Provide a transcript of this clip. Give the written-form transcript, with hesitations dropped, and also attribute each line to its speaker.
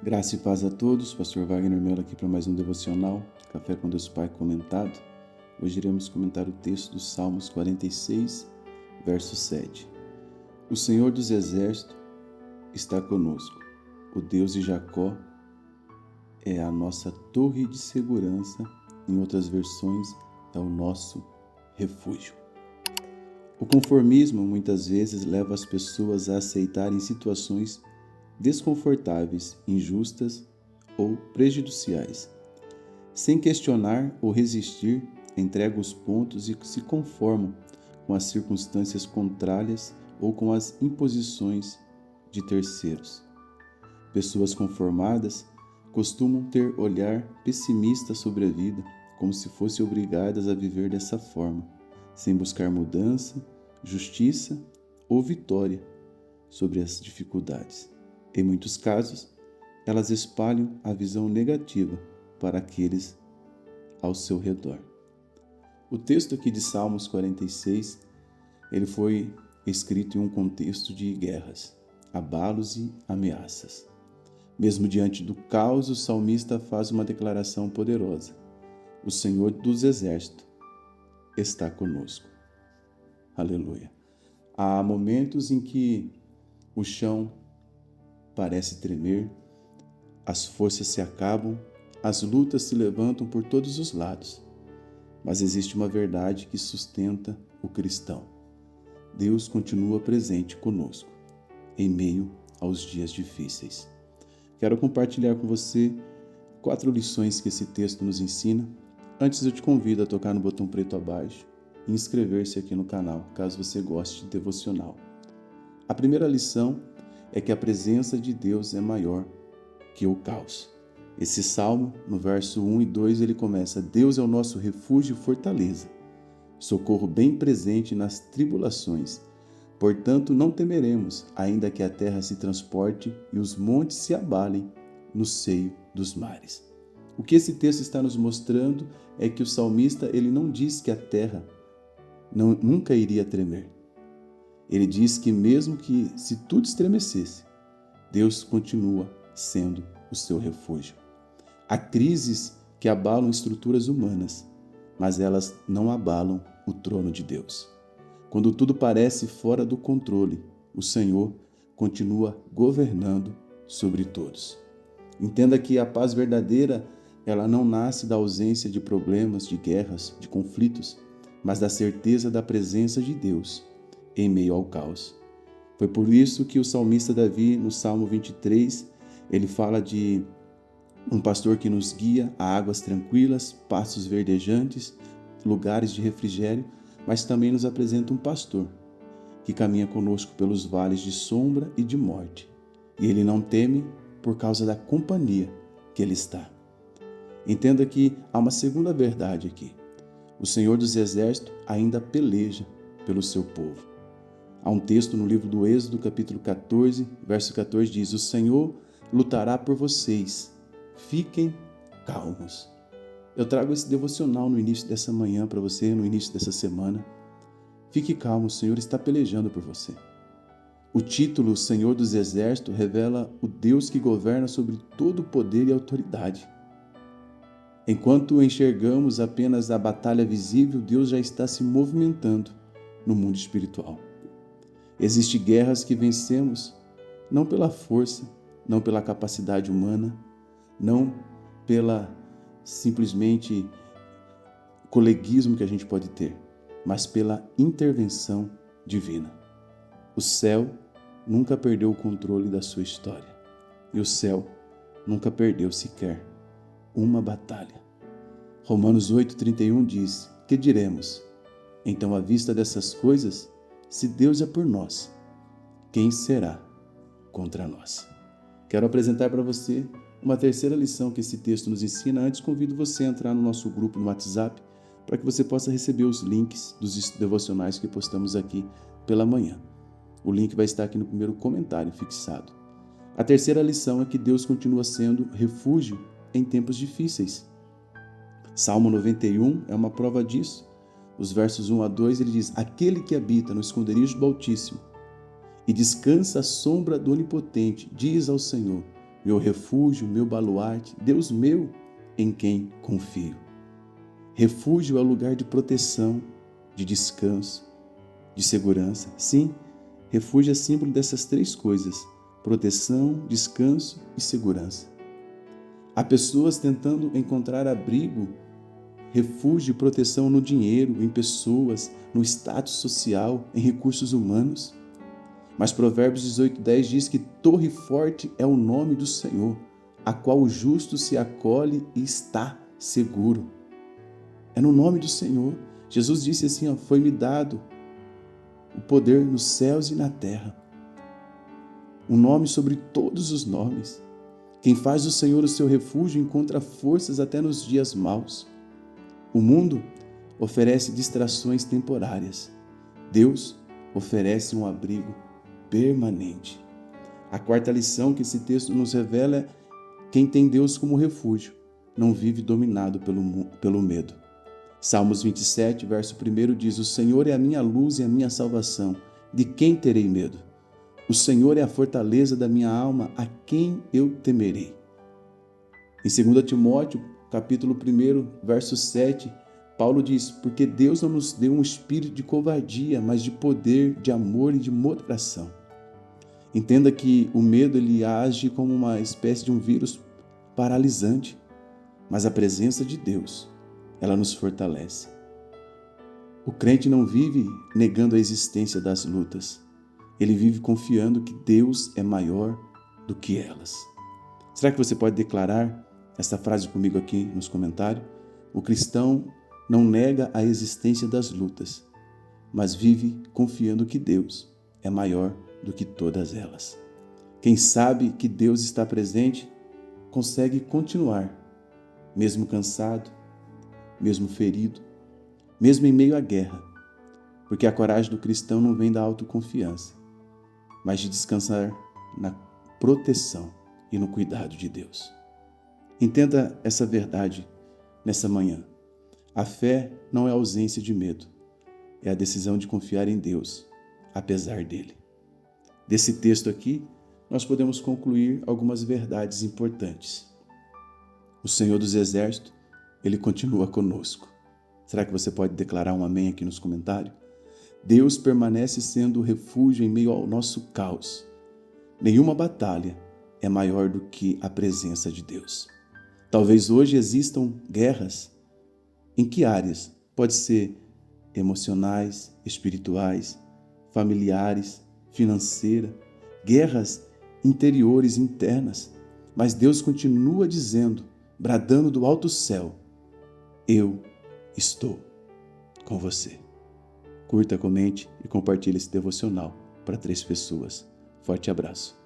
Speaker 1: Graça e paz a todos, Pastor Wagner Mello aqui para mais um devocional, Café com Deus Pai comentado. Hoje iremos comentar o texto dos Salmos 46, verso 7. O Senhor dos Exércitos está conosco, o Deus de Jacó é a nossa torre de segurança, em outras versões, é o nosso refúgio. O conformismo muitas vezes leva as pessoas a aceitarem situações desconfortáveis, injustas ou prejudiciais. Sem questionar ou resistir, entregam os pontos e se conformam com as circunstâncias contrárias ou com as imposições de terceiros. Pessoas conformadas costumam ter olhar pessimista sobre a vida, como se fossem obrigadas a viver dessa forma, sem buscar mudança, justiça ou vitória sobre as dificuldades. Em muitos casos, elas espalham a visão negativa para aqueles ao seu redor. O texto aqui de Salmos 46, ele foi escrito em um contexto de guerras, abalos e ameaças. Mesmo diante do caos, o salmista faz uma declaração poderosa: o Senhor dos Exércitos está conosco. Aleluia. Há momentos em que o chão parece tremer, as forças se acabam, as lutas se levantam por todos os lados. Mas existe uma verdade que sustenta o cristão. Deus continua presente conosco, em meio aos dias difíceis. Quero compartilhar com você 4 lições que esse texto nos ensina. Antes eu te convido a tocar no botão preto abaixo e inscrever-se aqui no canal, caso você goste de devocional. A primeira lição é que a presença de Deus é maior que o caos. Esse salmo, no verso 1 e 2, ele começa: Deus é o nosso refúgio e fortaleza, socorro bem presente nas tribulações. Portanto, não temeremos, ainda que a terra se transporte e os montes se abalem no seio dos mares. O que esse texto está nos mostrando é que o salmista ele não diz que a terra nunca iria tremer. Ele diz que mesmo que se tudo estremecesse, Deus continua sendo o seu refúgio. Há crises que abalam estruturas humanas, mas elas não abalam o trono de Deus. Quando tudo parece fora do controle, o Senhor continua governando sobre todos. Entenda que a paz verdadeira, ela não nasce da ausência de problemas, de guerras, de conflitos, mas da certeza da presença de Deus em meio ao caos. Foi por isso que o salmista Davi, no Salmo 23, ele fala de um pastor que nos guia a águas tranquilas, pastos verdejantes, lugares de refrigério, mas também nos apresenta um pastor que caminha conosco pelos vales de sombra e de morte. E ele não teme por causa da companhia que ele está. Entenda que há uma segunda verdade aqui. O Senhor dos Exércitos ainda peleja pelo seu povo. Há um texto no livro do Êxodo, capítulo 14, verso 14, diz: o Senhor lutará por vocês, fiquem calmos. Eu trago esse devocional no início dessa manhã para você, no início dessa semana. Fique calmo, o Senhor está pelejando por você. O título Senhor dos Exércitos revela o Deus que governa sobre todo o poder e autoridade. Enquanto enxergamos apenas a batalha visível, Deus já está se movimentando no mundo espiritual. Existem guerras que vencemos não pela força, não pela capacidade humana, não pela simplesmente coleguismo que a gente pode ter, mas pela intervenção divina. O céu nunca perdeu o controle da sua história e o céu nunca perdeu sequer uma batalha. Romanos 8,31 diz: que diremos? Então, à vista dessas coisas, se Deus é por nós, quem será contra nós? Quero apresentar para você uma terceira lição que esse texto nos ensina. Antes, convido você a entrar no nosso grupo no WhatsApp para que você possa receber os links dos devocionais que postamos aqui pela manhã. O link vai estar aqui no primeiro comentário fixado. A terceira lição é que Deus continua sendo refúgio em tempos difíceis. Salmo 91 é uma prova disso. Os versos 1 a 2, ele diz: aquele que habita no esconderijo do Altíssimo e descansa à sombra do Onipotente, diz ao Senhor: meu refúgio, meu baluarte, Deus meu em quem confio. Refúgio é o lugar de proteção, de descanso, de segurança. Sim, refúgio é símbolo dessas três coisas: proteção, descanso e segurança. Há pessoas tentando encontrar abrigo, refúgio e proteção no dinheiro, em pessoas, no status social, em recursos humanos. Mas Provérbios 18:10 diz que torre forte é o nome do Senhor, a qual o justo se acolhe e está seguro. É no nome do Senhor. Jesus disse assim, foi-me dado o poder nos céus e na terra. Um nome sobre todos os nomes. Quem faz do Senhor o seu refúgio encontra forças até nos dias maus. O mundo oferece distrações temporárias. Deus oferece um abrigo permanente. A quarta lição que esse texto nos revela é: quem tem Deus como refúgio não vive dominado pelo medo. Salmos 27, verso 1 diz: o Senhor é a minha luz e a minha salvação, de quem terei medo? O Senhor é a fortaleza da minha alma, a quem eu temerei? Em 2 Timóteo, capítulo 1, verso 7, Paulo diz: porque Deus não nos deu um espírito de covardia, mas de poder, de amor e de moderação. Entenda que o medo ele age como uma espécie de um vírus paralisante, mas a presença de Deus, ela nos fortalece. O crente não vive negando a existência das lutas. Ele vive confiando que Deus é maior do que elas. Será que você pode declarar essa frase comigo aqui nos comentários? O cristão não nega a existência das lutas, mas vive confiando que Deus é maior do que todas elas. Quem sabe que Deus está presente, consegue continuar, mesmo cansado, mesmo ferido, mesmo em meio à guerra, porque a coragem do cristão não vem da autoconfiança, mas de descansar na proteção e no cuidado de Deus. Entenda essa verdade nessa manhã. A fé não é a ausência de medo, é a decisão de confiar em Deus, apesar dele. Desse texto aqui, nós podemos concluir algumas verdades importantes. O Senhor dos Exércitos, ele continua conosco. Será que você pode declarar um amém aqui nos comentários? Deus permanece sendo o refúgio em meio ao nosso caos. Nenhuma batalha é maior do que a presença de Deus. Talvez hoje existam guerras. Em que áreas? Pode ser emocionais, espirituais, familiares, financeira, guerras interiores, internas. Mas Deus continua dizendo, bradando do alto céu: eu estou com você. Curta, comente e compartilhe esse devocional para 3 pessoas. Forte abraço.